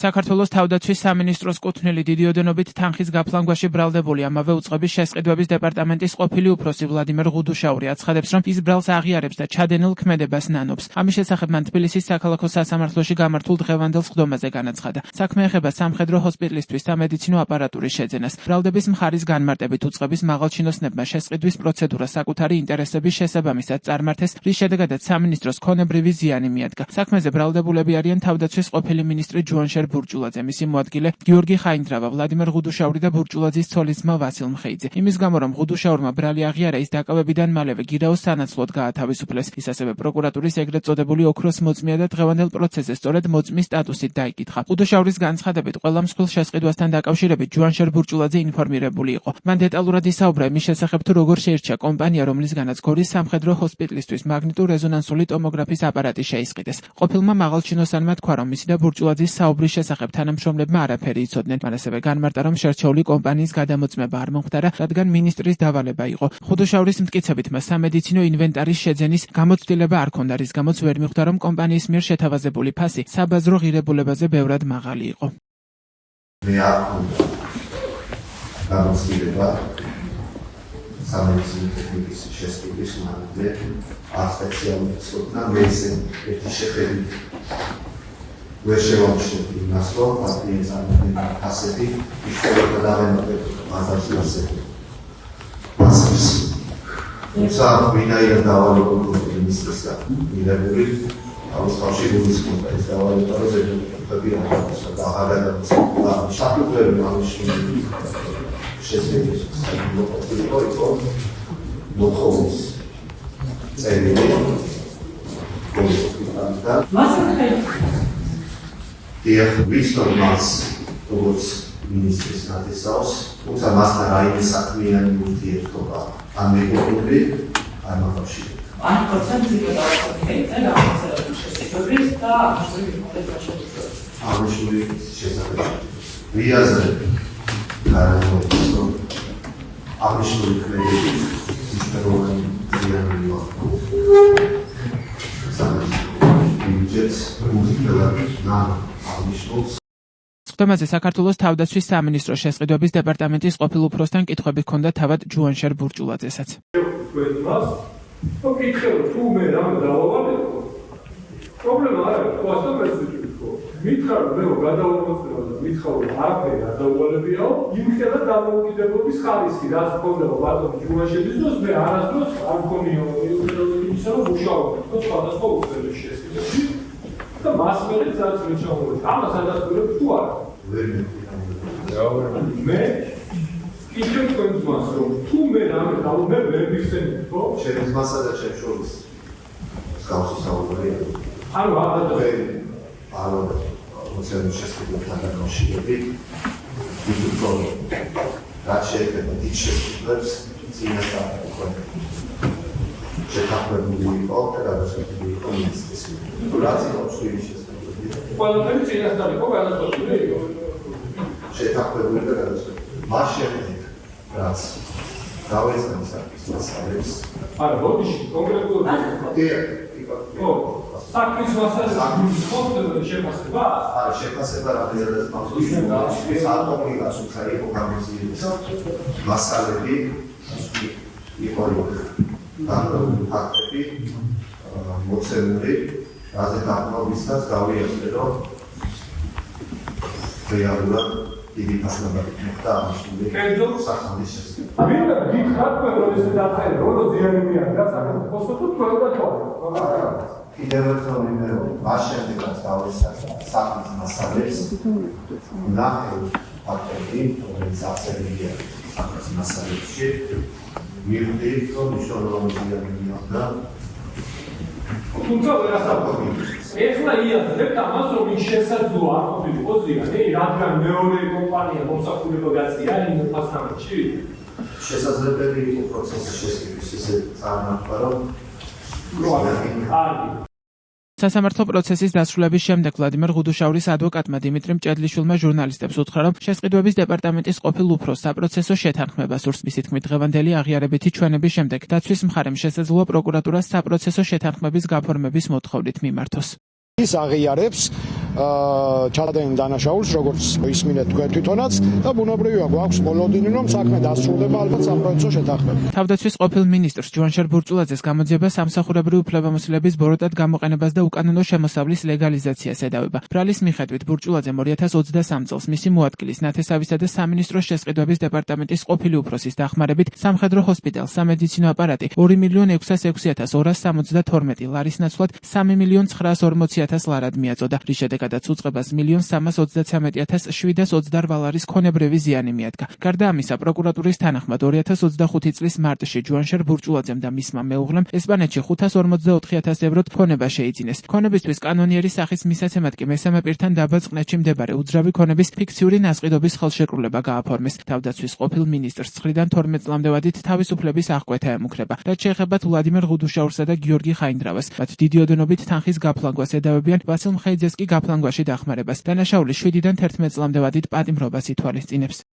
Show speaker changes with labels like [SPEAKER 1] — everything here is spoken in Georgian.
[SPEAKER 1] საქართველოს თავდაცვის სამინისტროს კუთვნილი დიდი ოდენობით თანხის გაფლანგვაში ბრალდებული ამავე უწყების შესყიდვების დეპარტამენტის ყოფილი უფროსი ვლადიმერ ღუდუშაური აცხადებს, რომ ის ბრალს აღიარებს და ჩადენილ ქმედებას ნანობს. ამის შესახებ მან თბილისის საქალაქო სასამართლოში გამართულ დღევანდელ სხდომაზე განაცხადა. საქმე ეხება სამხედრო ჰოსპიტალისთვის სამედიცინო აპარატურის შეძენას. ბრალდების მხარის განმარტებით უწყების მაღალჩინოსნებმა შესყიდვის პროცედურა საკუთარი ინტერესების შესაბამისად წარმართეს, რის შედეგადაც სამინისტროს ქონებრივი ზიანი მიადგა. საქმეზე ბრალდებულები არიან თავდაცვის ყოფილი მინისტრი ჯუანშერ ბურჭულაძე, მისი მოადგილე გიორგი ხაინდრავა, ვლადიმერ ღუდუშაური და ბურჭულაძის ცოლის ძმა ვასილ მხეიძე. იმის გამო, რომ ღუდუშაურმა ბრალი აღიარა, ის დაკავებიდან მალევე გირაოს სანაცვლოდ გაათავისუფლეს. ის ასევე პროკურატურის ეგრეთ წოდებული ოქროს მოწმია და დღევანდელ პროცესზე სწორედ მოწმის სტატუსით დაიკითხა. ღუდუშაურის განცხადებით, ყველა მსხვილ შესყიდვასთან დაკავშირებით ჯუანშერ ბურჭულაძე ინფორმირებული იყო. მან დეტალურად ისაუბრა იმის შესახებ, თუ როგორ შეირჩა კომპანია, რომლისგანაც გორის სამხედრო ჰოსპიტალისთვის მაგნიტურ-რეზონანსული ტომოგრაფის აპარატი შეისყიდეს. ყოფილმა მაღალჩინოსანმა თქვა, რომ მისი და ბურჭულაძის საუბრის შესახებ თანამშრომლებმა არაფერი იცოდნენ. მან ასევე განმარტა, რომ შერჩეული კომპანიის გადამოწმება არ მომხდარა, რადგან მინისტრის დავალება იყო. ღუდუშაურის მტკიცებით მას სამედიცინო ინვენტარის შეძენის გამოცდილება არ ჰქონდა, რის გამოც ვერ მიხვდა, რომ კომპანიის მიერ შეთავაზებული ფასი საბაზრო ღირებულებაზე ბევრად მაღალი იყო.
[SPEAKER 2] მე არ მქონდა გამოცდილება სამედიცინო ტექნიკის შესწავლის მანძილზე არ სპეციალისტს ვქნა, მე ისე ერთი შეხედვით ვერ შევამჩნევი იმას, რომ პარტიის წარმომადგენელი ფასები ისწავლება დავემატებ მაზარში ასეთი ფასებს. თუმცა ვინაიდან დავალება მქონდა მინისტრისგან მიღებული, ამის თავში გულისხმობდა ეს დავალება, რომ ზედმეტი და აღარ შეთანხმებული ამის შესაძლებელი იყო მოთხოვნის წერილი და დიახ, ვიცნობ მას როგორც მინისტრის ნათესავს, თუმცა მასთან რაიმე საქმიანი ურთიერთობა არ მეგობრული არ მახავშირებდა.
[SPEAKER 3] Ani procenții pe care o fete, la șesecători, da,
[SPEAKER 2] აღნიშნული შესახებ ვიაზრები გარემოებისო აღნიშნული ქმედებით მნიშვნელოვანი ზიანი მოაქვს ბიუჯეტს მუსიკალად აღნიშნულს.
[SPEAKER 1] სხდომაზე საქართველოს თავდაცვის სამინისტროს შესყიდვების დეპარტამენტის ყოფილ უფროსთან კითხვები ჰქონდა თავად ჯუანშერ ბურჭულაძესაც.
[SPEAKER 4] თუ მე რამე დავავალებო, პრობლემა არ არის, ყოველთვის მეცდიკო. მითხარ მე გადავამოწმება და მითხარ რომ არაფერი არ დაუვალებიაო, იმხელა დამოუკიდებლობის ხარისხი, რაც ჰქონდა ბატონ ჯუანშერის დროს, მე არასდროს არ მქონია იმისა, რომ მუშაობდი სხვადასხვა უწყების შესყიდვებში და მას მერე რაც მეჩაურე. ამას ადასტურებს თუ არა?
[SPEAKER 2] ვერ მეკითხა.
[SPEAKER 4] მე ისევ თქვენს რომ თუ მე რამე დავუმე ვერ მიხსენებ, ხო?
[SPEAKER 2] ჩემს მასა და ჩემს შორის მსგავსი საუბარია.
[SPEAKER 4] ანუ
[SPEAKER 2] არა მოცემის შესყიდვებთან დაკავშირებით ვიტყოდ რაც შეეხება დიდ შესყიდვებს წინასწარ შეთანხმებული იყო და გადაწყვეტილი იყო მინისტრის მიერ. რაც იყო მსხვილი შესყიდვები?
[SPEAKER 4] ყველაფერი წინასწარ იყო გადაწყვეტილი იყო.
[SPEAKER 2] შეთანხმებული და გადაწყვეტილი. მას შემდეგ რაც გავეცანი საქმის მასალებს.
[SPEAKER 4] არა, ბოდიში კონკრეტულად საქმის მასალებს ხდება შეფასება?
[SPEAKER 2] არა, შეფასება რამდენადაც მახსოვს საათობრივად უცხო იყო გამოცდილების მასალები იყო დანარჩენი ფაქტები მოცემული, რაზეც აღნობისას გავიაზრე, რომ რეალურად დიდი ფასნაბარი მოხდა აღნიშნული სახლის შესახებ.
[SPEAKER 4] ვინმე გითხრათ მე რომ ესე დაწერო, რომ ზიანი მიადგა საქართველოს თუ თქვენ და თქვენ.
[SPEAKER 2] კიდევ ერთხელ ვიმეორებ, მას შემდეგაც გავისახა სახლის მასალებს, ნახე ფაქტები, რომელიც აწერილია სახლის მასალებში, მივხვდით, რომ მნიშვნელოვანი ზიანი მიადგა.
[SPEAKER 4] თუმცა ვერასაუბრობთ. ეხლა იაზრებთ ამას, რომ ის შესაძლოა არ ყოფილიყო ზიანი, რადგან მეორე კომპანია მომსახურება გაწია იმ ფასნამეთში.
[SPEAKER 2] შესაძლებელი იყო პროცესის შესყიდვის ისე წარმართვა, რომ
[SPEAKER 1] სასამართლო პროცესის დასრულების შემდეგ ვლადიმერ ღუდუშაურის ადვოკატმა დიმიტრი მჭედლიშვილმა ჟურნალისტებს უთხრა, რომ შესყიდვების დეპარტამენტის ყოფილ უფროსს საპროცესო შეთანხმება სურს. მისი თქმით, დღევანდელი აღიარებითი ჩვენების შემდეგ დაცვის მხარემ შესაძლოა პროკურატურას საპროცესო შეთანხმების გაფორმების მოთხოვნით მიმართოს.
[SPEAKER 5] ის აღიარებს ჩადენილ დანაშაულს, როგორც ისმინეთ თქვენ თვითონაც და ბუნებრივია გვაქვს მოლოდინი, რომ საქმე დასრულდება ალბათ საპროცესო შეთანხმებით.
[SPEAKER 1] თავდაცვის ყოფილ მინისტრს ჯუანშარ ბურჭულაძეს გამოძიება სამსახურებრივი უფლებამოსილების ბოროტად გამოყენებას და უკანონო შემოსავლის ლეგალიზაციას ედავება. ბრალის მიხედვით ბურჭულაძემ 2023 წელს მისი მოადგილის ნათესავისა და სამინისტროს შესყიდვების დეპარტამენტის ყოფილი უფროსის დახმარებით სამხედრო ჰოსპიტალს სამედიცინო აპარატი 2.606.672 ლარის ნაცვლად 3.940.000 ლარად მიაწოდა, რის შედეგადაც უწყებას 1.313.728 ლარის ქონებრივი ზიანი მიადგა. გარდა ამისა, პროკურატურის თანახმად 2025 წლის მარტში ჯუანშარ ბურჭულაძემ და მისმა მეუღლემ ესპანეთში 544.000 ევროთ ქონება შეიძინეს. ქონებისთვის კანონიერი სახის მისაცემად კი მესამე პირთან დაბა წყნეთში მდებარე უძრავი ქონების ფიქციური ნასყიდობის ხელშეკრულება გააფორმეს. თავდაცვის ყოფილ მინისტრს 9-დან 12 წლამდე ვადით თავისუფლების აღკვეთა ემუქრება. რაც შეეხებათ ვლადიმერ ღუდუშაურსა და გიორგი ხაინდრავას, მათ დიდი ოდენობით თანხის გაფლანგვას ედავებიან, ვასილ მხეიძეს კი გაფლანგვაში დახმარებას. დანაშაული 7-დან 11 წლამდე ვადით პატიმრობას ითვალისწინებს.